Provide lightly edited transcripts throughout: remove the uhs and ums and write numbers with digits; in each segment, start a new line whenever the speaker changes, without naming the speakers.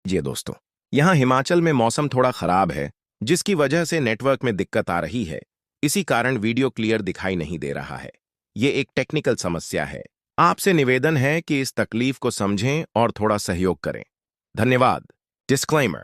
जी दोस्तों, यहाँ हिमाचल में मौसम थोड़ा खराब है, जिसकी वजह से नेटवर्क में दिक्कत आ रही है। इसी कारण वीडियो क्लियर दिखाई नहीं दे रहा है। ये एक टेक्निकल समस्या है। आपसे निवेदन है कि इस तकलीफ को समझें और थोड़ा सहयोग करें। धन्यवाद। Disclaimer.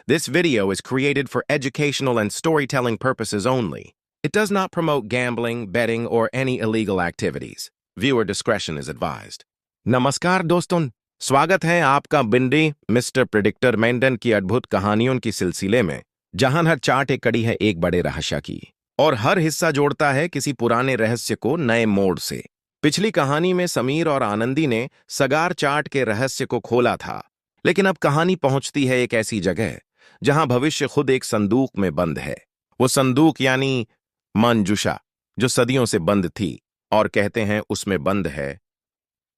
This video is created for educational and storytelling purposes only. It does not promote gambling, betting, or any illegal activities. Viewer discretion is advised. नमस्कार दोस्तों, स्वागत है आपका बिंडी मिस्टर प्रिडिक्टर मेंडन की अद्भुत कहानियों की सिलसिले में, जहां हर चार्ट एक कड़ी है एक बड़े रहस्य की और हर हिस्सा जोड़ता है किसी पुराने रहस्य को नए मोड़ से। पिछली कहानी में समीर और आनंदी ने सगार चार्ट के रहस्य को खोला था, लेकिन अब कहानी पहुंचती है एक ऐसी जगह जहां भविष्य खुद एक संदूक में बंद है। वो संदूक यानी मंजूषा, जो सदियों से बंद थी, और कहते हैं उसमें बंद है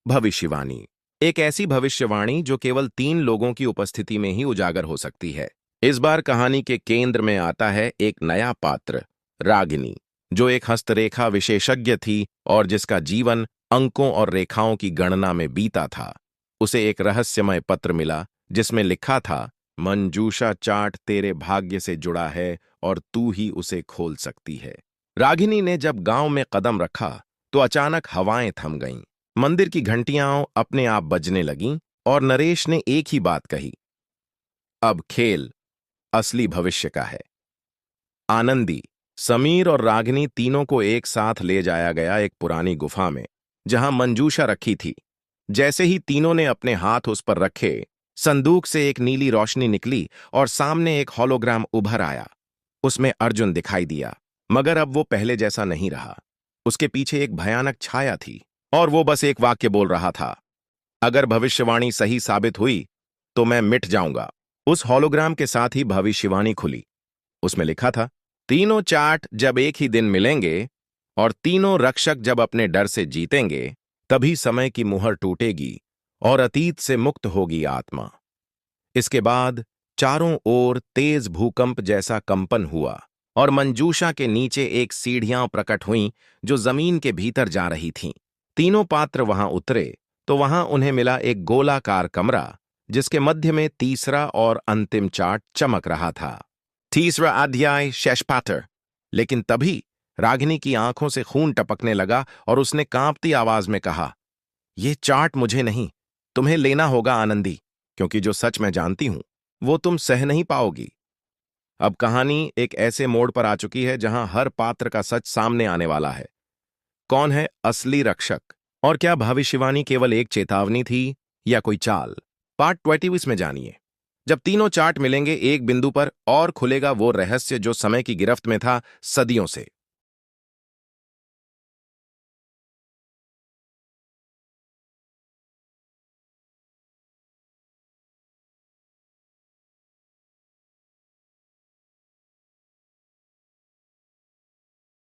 भविष्यवाणी। एक ऐसी भविष्यवाणी जो केवल 3 लोगों की उपस्थिति में ही उजागर हो सकती है। इस बार कहानी के केंद्र में आता है एक नया पात्र, रागिनी, जो एक हस्तरेखा विशेषज्ञ थी और जिसका जीवन अंकों और रेखाओं की गणना में बीता था। उसे एक रहस्यमय पत्र मिला जिसमें लिखा था, मंजूषा चार्ट तेरे भाग्य से जुड़ा है और तू ही उसे खोल सकती है। रागिनी ने जब गांव में कदम रखा तो अचानक हवाएं थम गईं। मंदिर की घंटियां अपने आप बजने लगीं और नरेश ने एक ही बात कही, अब खेल असली भविष्य का है। आनंदी, समीर और रागिनी तीनों को एक साथ ले जाया गया एक पुरानी गुफा में, जहां मंजूषा रखी थी। जैसे ही तीनों ने अपने हाथ उस पर रखे, संदूक से एक नीली रोशनी निकली और सामने एक होलोग्राम उभर आया। उसमें अर्जुन दिखाई दिया, मगर अब वो पहले जैसा नहीं रहा। उसके पीछे एक भयानक छाया थी और वो बस एक वाक्य बोल रहा था, अगर भविष्यवाणी सही साबित हुई तो मैं मिट जाऊंगा। उस होलोग्राम के साथ ही भविष्यवाणी खुली। उसमें लिखा था, तीनों चार्ट जब एक ही दिन मिलेंगे और तीनों रक्षक जब अपने डर से जीतेंगे, तभी समय की मुहर टूटेगी और अतीत से मुक्त होगी आत्मा। इसके बाद चारों ओर तेज भूकंप जैसा कंपन हुआ और मंजूषा के नीचे एक सीढ़ियां प्रकट हुईं जो जमीन के भीतर जा रही थीं। तीनों पात्र वहां उतरे तो वहां उन्हें मिला एक गोलाकार कमरा, जिसके मध्य में तीसरा और अंतिम चार्ट चमक रहा था। तीसरा अध्याय, शेषपात्र। लेकिन तभी रागिनी की आंखों से खून टपकने लगा और उसने कांपती आवाज में कहा, यह चार्ट मुझे नहीं, तुम्हें लेना होगा आनंदी, क्योंकि जो सच मैं जानती हूं वो तुम सह नहीं पाओगी। अब कहानी एक ऐसे मोड़ पर आ चुकी है जहां हर पात्र का सच सामने आने वाला है। कौन है असली रक्षक और क्या भविष्यवाणी केवल एक चेतावनी थी या कोई चाल? पार्ट 22 में जानिए। जब तीनों चार्ट मिलेंगे एक बिंदु पर और खुलेगा वो रहस्य जो समय की गिरफ्त में था सदियों से।